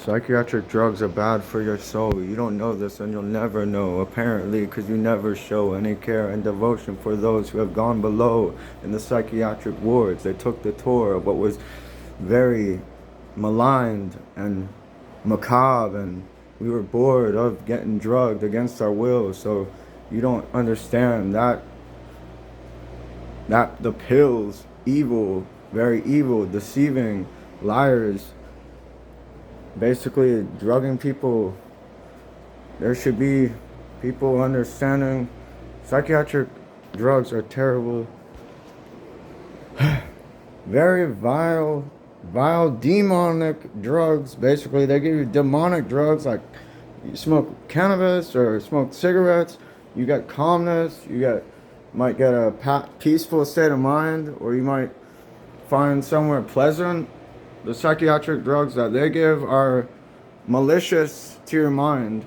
Psychiatric drugs are bad for your soul. You don't know this and you'll never know, apparently, because you never show any care and devotion for those who have gone below in the psychiatric wards. They took the tour of what was very maligned and macabre, and we were bored of getting drugged against our will. So you don't understand that the pills, evil, very evil, deceiving, liars, basically drugging people. There should be people understanding psychiatric drugs are terrible, very vile demonic drugs. Basically they give you demonic drugs, like you smoke cannabis or smoke cigarettes, you get calmness, might get a peaceful state of mind, or you might find somewhere pleasant. The psychiatric drugs that they give are malicious to your mind.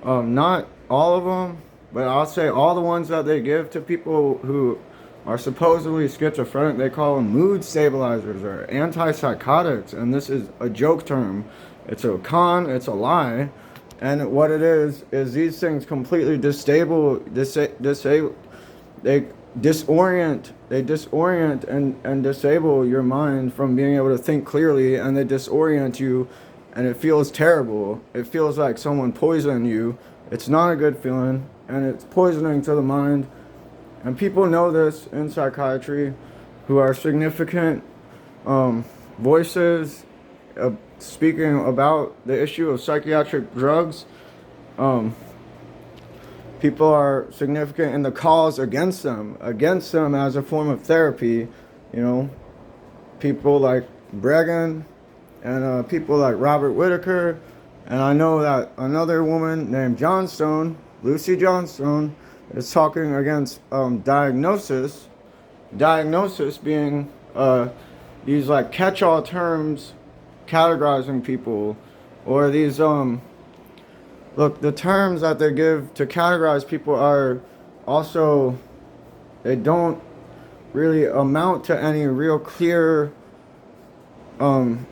Not all of them, but I'll say all the ones that they give to people who are supposedly schizophrenic, they call them mood stabilizers or antipsychotics, and this is a joke term. It's a con, it's a lie, and what it is these things completely disable, they disorient and disable your mind from being able to think clearly, and they disorient you, and it feels terrible. It feels like someone poisoned you. It's not a good feeling, and it's poisoning to the mind. And people know this in psychiatry, who are significant voices speaking about the issue of psychiatric drugs. People are significant in the cause against them as a form of therapy. People like Bregan and people like Robert Whitaker. And I know that another woman named Johnstone, Lucy Johnstone, is talking against diagnosis. Diagnosis being these like catch-all terms categorizing people, or these look, the terms that they give to categorize people are also, they don't really amount to any real clear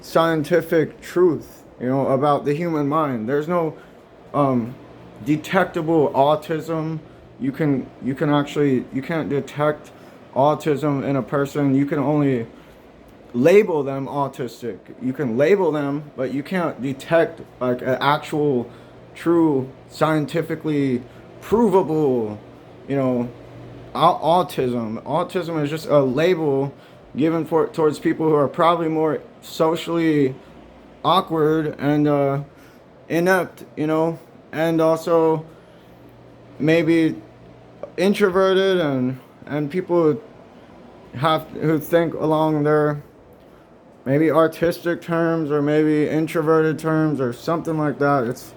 scientific truth, about the human mind. There's no detectable autism. You can't detect autism in a person. You can only label them autistic. You can label them, but you can't detect like an actual true scientifically provable autism. Autism is just a label given towards people who are probably more socially awkward and inept, and also maybe introverted, and people who think along their maybe artistic terms, or maybe introverted terms, or something like that. It's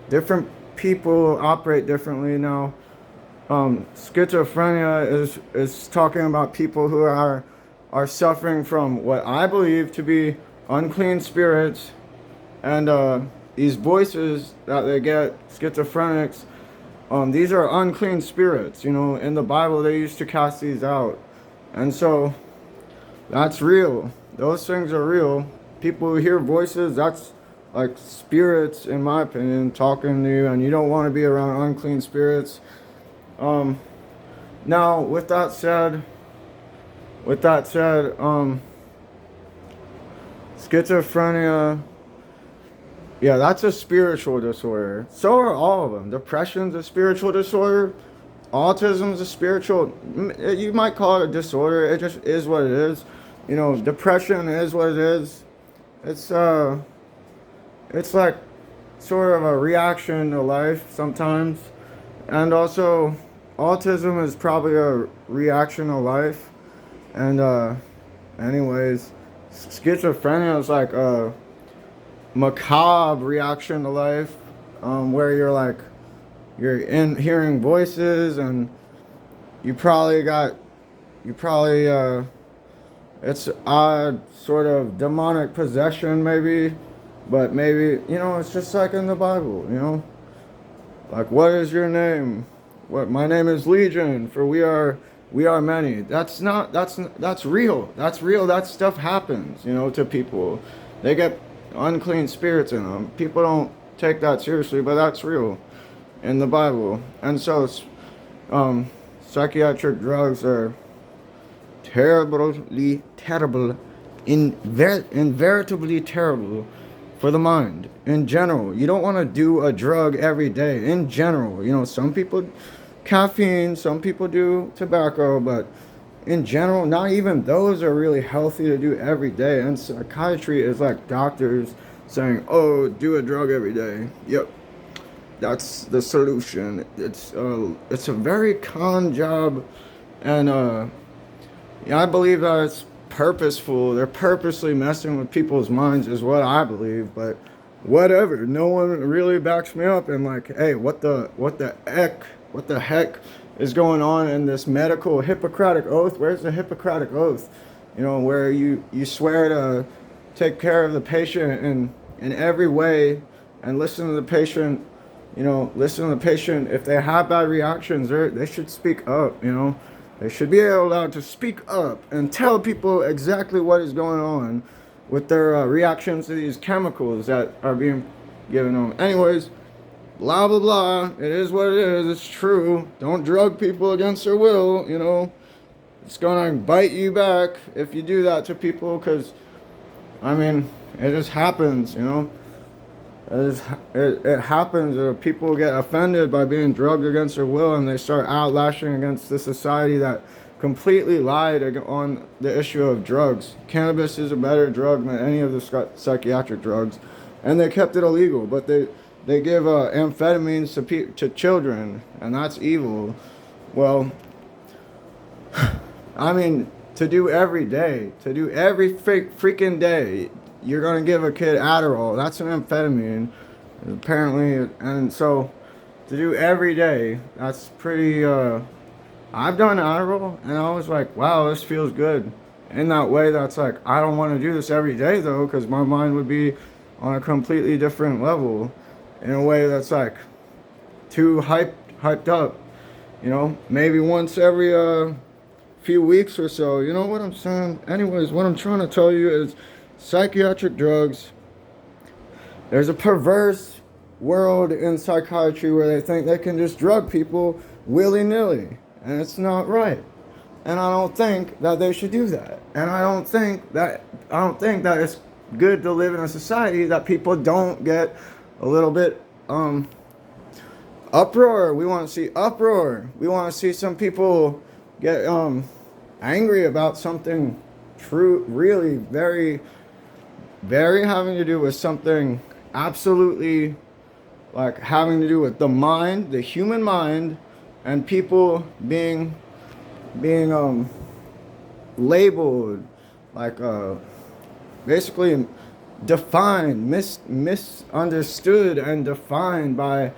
different people operate differently. Now, schizophrenia is talking about people who are suffering from what I believe to be unclean spirits, and these voices that they get, schizophrenics, these are unclean spirits. In the Bible they used to cast these out, and so that's real. Those things are real. People who hear voices, that's like spirits, in my opinion, talking to you, and you don't want to be around unclean spirits. Now, with that said, schizophrenia, yeah, that's a spiritual disorder. So are all of them. Depression's a spiritual disorder. Autism's a spiritual, you might call it a disorder. It just is what it is. Depression is what it is. It's like sort of a reaction to life sometimes. And also, autism is probably a reaction to life. And anyways, schizophrenia is like a macabre reaction to life, where you're in hearing voices, and it's odd sort of demonic possession maybe, but maybe, it's just like in the Bible, like, what is your name? My name is Legion, for we are many. That's real. That stuff happens, to people. They get unclean spirits in them. People don't take that seriously, but that's real in the Bible. And so, psychiatric drugs are terrible, inveritably terrible for the mind in general. You don't want to do a drug every day in general. You know, some people caffeine, some people do tobacco, but in general, not even those are really healthy to do every day. And psychiatry is like doctors saying, "Oh, do a drug every day." Yep, that's the solution. It's a very con job, and yeah, I believe that it's purposeful. They're purposely messing with people's minds, is what I believe. But whatever, no one really backs me up. And like, hey, what the heck is going on in this medical Hippocratic oath? Where's the Hippocratic oath? You know, where you swear to take care of the patient in every way and listen to the patient. You know, listen to the patient. If they have bad reactions, they should speak up. You know, they should be allowed to speak up and tell people exactly what is going on with their reactions to these chemicals that are being given them. Anyways, blah blah blah. It is what it is. It's true. Don't drug people against their will. You know, it's gonna bite you back if you do that to people. Because, I mean, it just happens. You know. It happens. People get offended by being drugged against their will, and they start outlashing against the society that completely lied on the issue of drugs. Cannabis is a better drug than any of the psychiatric drugs, and they kept it illegal. But they give amphetamines to children, and that's evil. Well, I mean, to do every freaking day. You're going to give a kid Adderall. That's an amphetamine, apparently. And so, to do every day, that's pretty, I've done Adderall, and I was like, wow, this feels good. In that way, that's like, I don't want to do this every day, though, because my mind would be on a completely different level. In a way that's like, too hyped up. You know, maybe once every, few weeks or so. You know what I'm saying? Anyways, what I'm trying to tell you is, psychiatric drugs, there's a perverse world in psychiatry where they think they can just drug people willy-nilly, and it's not right. And I don't think that they should do that. And I don't think that it's good to live in a society that people don't get a little bit uproar. We want to see uproar. We want to see some people get angry about something true, really very having to do with something absolutely like having to do with the mind, the human mind, and people being labeled like basically defined, misunderstood and defined by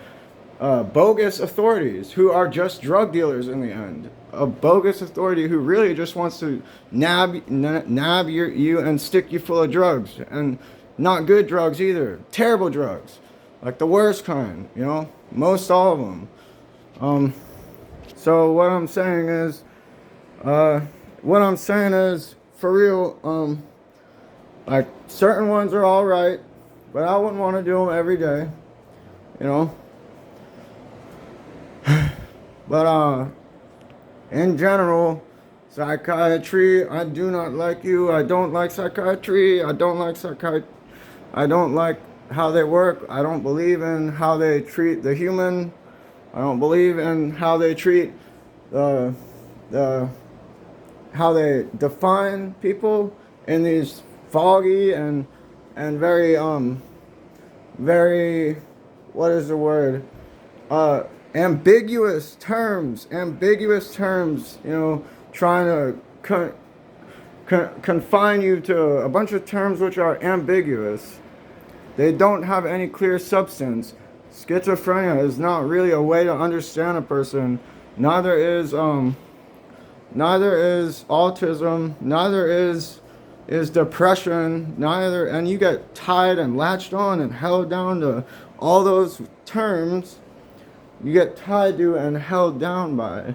bogus authorities who are just drug dealers in the end. A bogus authority who really just wants to nab you and stick you full of drugs, and not good drugs either. Terrible drugs, like the worst kind. You know, most all of them. So what I'm saying is, for real. Like certain ones are all right, but I wouldn't want to do them every day. You know. But in general, psychiatry, I do not like you. I don't like psychiatry. I don't like how they work. I don't believe in how they treat the human. I don't believe in how they treat how they define people in these foggy and very what is the word? Ambiguous terms, you know, trying to confine you to a bunch of terms which are ambiguous. They don't have any clear substance. Schizophrenia is not really a way to understand a person. Neither is autism, neither is depression, and you get tied and latched on and held down to all those terms. You get tied to and held down by.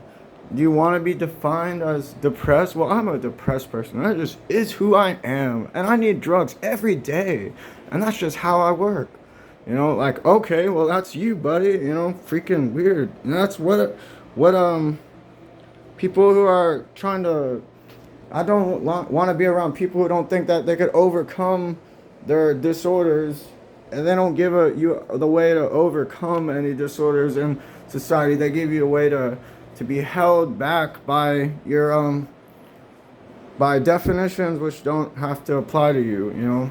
Do you want to be defined as depressed? Well, I'm a depressed person. That just is who I am. And I need drugs every day. And that's just how I work. You know, like, okay, well, that's you, buddy. You know, freaking weird. And that's what people who are trying to. I don't want to be around people who don't think that they could overcome their disorders, and they don't give you the way to overcome any disorders in society. They give you a way to be held back by your by definitions which don't have to apply to you. You know,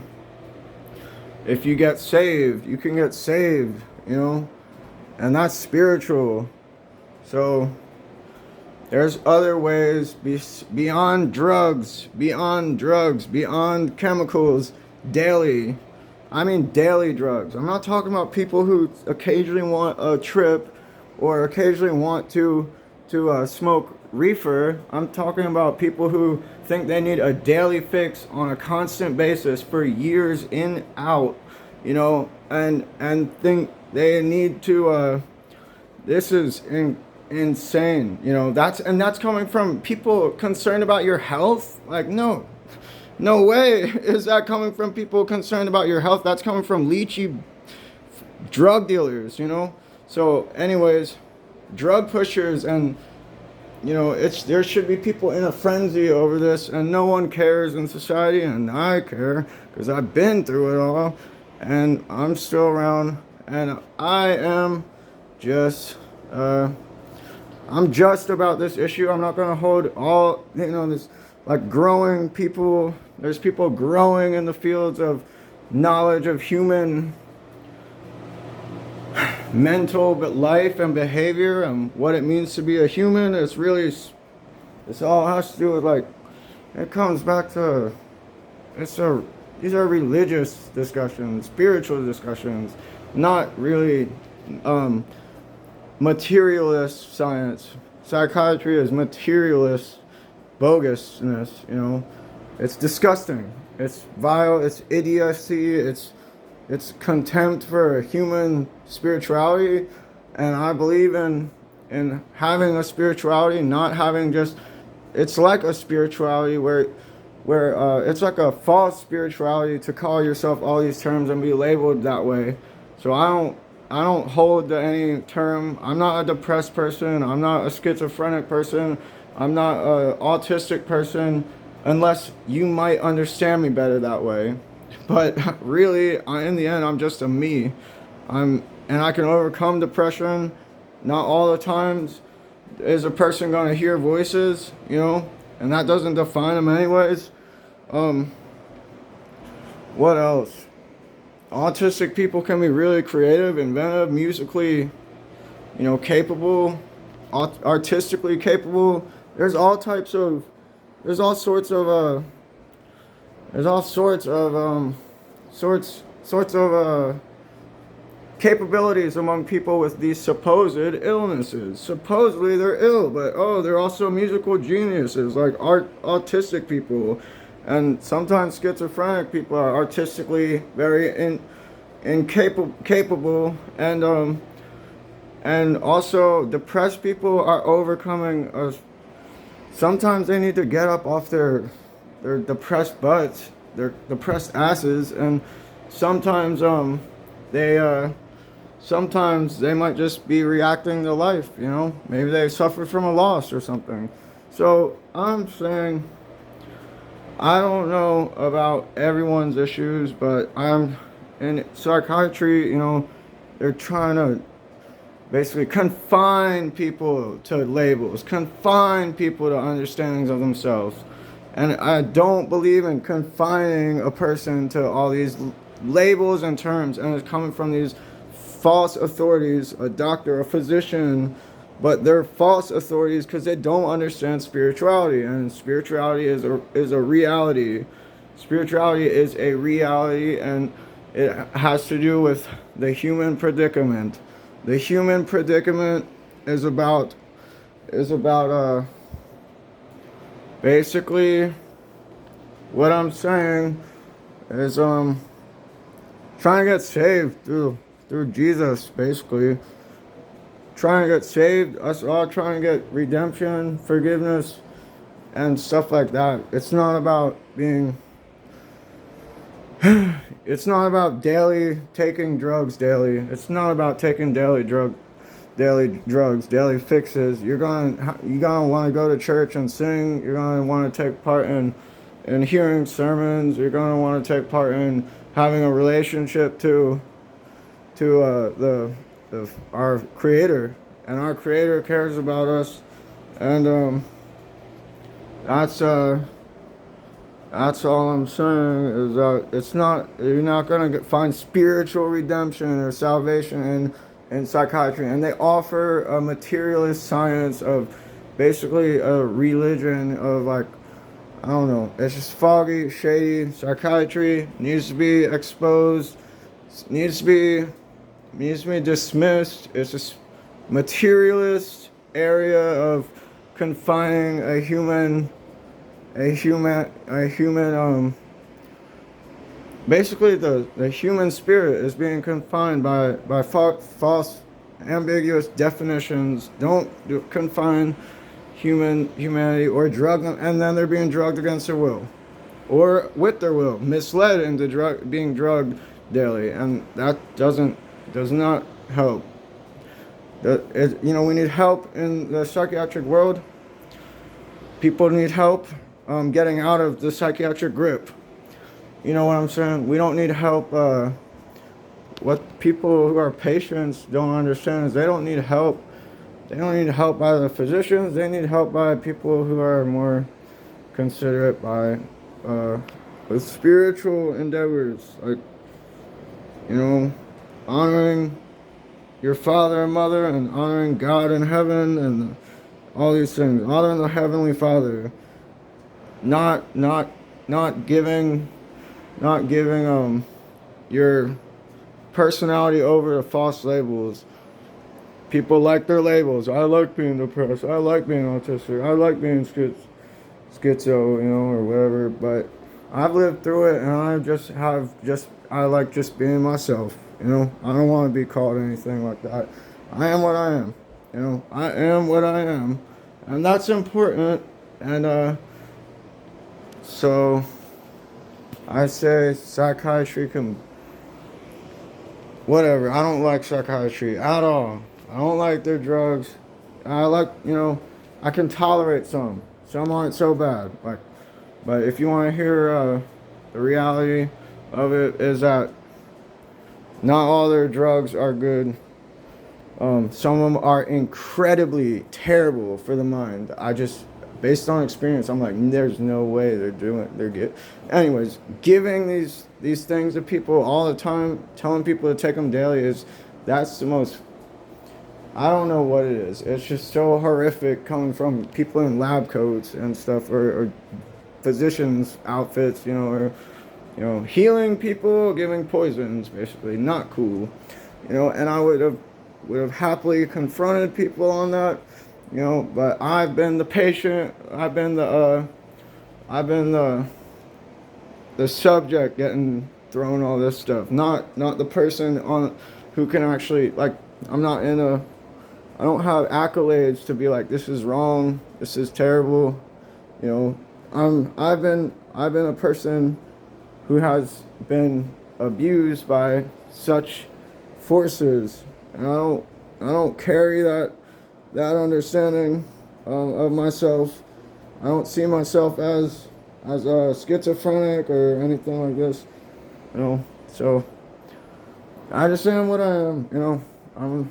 if you get saved, you can get saved. You know, and that's spiritual. So there's other ways beyond drugs, beyond chemicals, daily. I mean daily drugs. I'm not talking about people who occasionally want a trip or occasionally want to smoke reefer. I'm talking about people who think they need a daily fix on a constant basis for years in out, you know, and think they need to. This is insane, you know. That's coming from people concerned about your health. Like, no way is that coming from people concerned about your health. That's coming from leechy drug dealers, you know. So anyways, drug pushers, and you know, there should be people in a frenzy over this, and no one cares in society, and I care because I've been through it all, and I'm still around, and I am just I'm just about this issue. I'm not going to hold all, you know, this like growing people. There's people growing in the fields of knowledge of human mental life and behavior and what it means to be a human. It's all has to do with, like, it comes back to, these are religious discussions, spiritual discussions, not really materialist science. Psychiatry is materialist bogusness, you know. It's disgusting. It's vile. It's idiocy. It's contempt for human spirituality. And I believe in having a spirituality, not having just. It's like a spirituality where it's like a false spirituality to call yourself all these terms and be labeled that way. So I don't hold to any term. I'm not a depressed person. I'm not a schizophrenic person. I'm not an autistic person, unless you might understand me better that way. But really, in the end, I'm just a me. And I can overcome depression. Not all the times is a person going to hear voices, you know, and that doesn't define them anyways. What else? Autistic people can be really creative, inventive, musically, you know, capable, artistically capable. There's all sorts of capabilities among people with these supposed illnesses. Supposedly they're ill, but they're also musical geniuses, like autistic people. And sometimes schizophrenic people are artistically very incapable, and also depressed people are overcoming. Sometimes they need to get up off their depressed butts, their depressed asses, and sometimes they might just be reacting to life. You know, maybe they suffered from a loss or something. So I'm saying, I don't know about everyone's issues, but I'm in psychiatry, you know, they're trying to basically confine people to labels, confine people to understandings of themselves. And I don't believe in confining a person to all these labels and terms, and it's coming from these false authorities, a doctor, a physician. But they're false authorities because they don't understand spirituality, and spirituality is a reality. Spirituality is a reality, and it has to do with the human predicament. The human predicament is about basically what I'm saying is trying to get saved through Jesus, basically. Trying to get saved, us all trying to get redemption, forgiveness, and stuff like that. It's not about being, it's not about taking drugs daily. It's not about taking daily drugs, daily fixes. You're gonna want to go to church and sing. You're gonna want to take part in hearing sermons. You're gonna want to take part in having a relationship to our Creator, and our Creator cares about us, and that's that's all I'm saying is that you're not gonna find spiritual redemption or salvation in psychiatry, and they offer a materialist science of basically a religion of like, I don't know, it's just foggy, shady. Psychiatry needs to be exposed, needs to be dismissed. It's just materialist area of confining a human basically the human spirit is being confined by false ambiguous definitions. Don't confine humanity or drug them, and then they're being drugged against their will or with their will, misled into being drugged daily, and that does not help. We need help in the psychiatric world. People need help getting out of the psychiatric grip. You know what I'm saying? We don't need help. What people who are patients don't understand is they don't need help. They don't need help by the physicians. They need help by people who are more considerate by with spiritual endeavors, like, honoring your father and mother, and honoring God in heaven, and all these things. Honoring the Heavenly Father. Not giving your personality over to false labels. People like their labels. I like being depressed. I like being autistic. I like being schizo, or whatever. But I've lived through it, and I like just being myself. I don't want to be called anything like that. I am what I am. I am what I am, and that's important. And so I say psychiatry can, whatever. I don't like psychiatry at all. I don't like their drugs. I like, I can tolerate some. Some aren't so bad. But if you want to hear the reality of it is that not all their drugs are good. Some of them are incredibly terrible for the mind. Based on experience, I'm like, there's no way they're good. Anyways, giving these things to people all the time, telling people to take them daily that's the most, I don't know what it is. It's just so horrific coming from people in lab coats and stuff, or physicians' outfits, or healing people, giving poisons, basically. Not cool. And I would have happily confronted people on that. But I've been the patient. I've been the subject getting thrown all this stuff. Not the person who can actually, like, I don't have accolades to be like, this is wrong, this is terrible. I've been a person who has been abused by such forces, and I don't carry that understanding of myself. I don't see myself as schizophrenic or anything like this. So I just am what I am.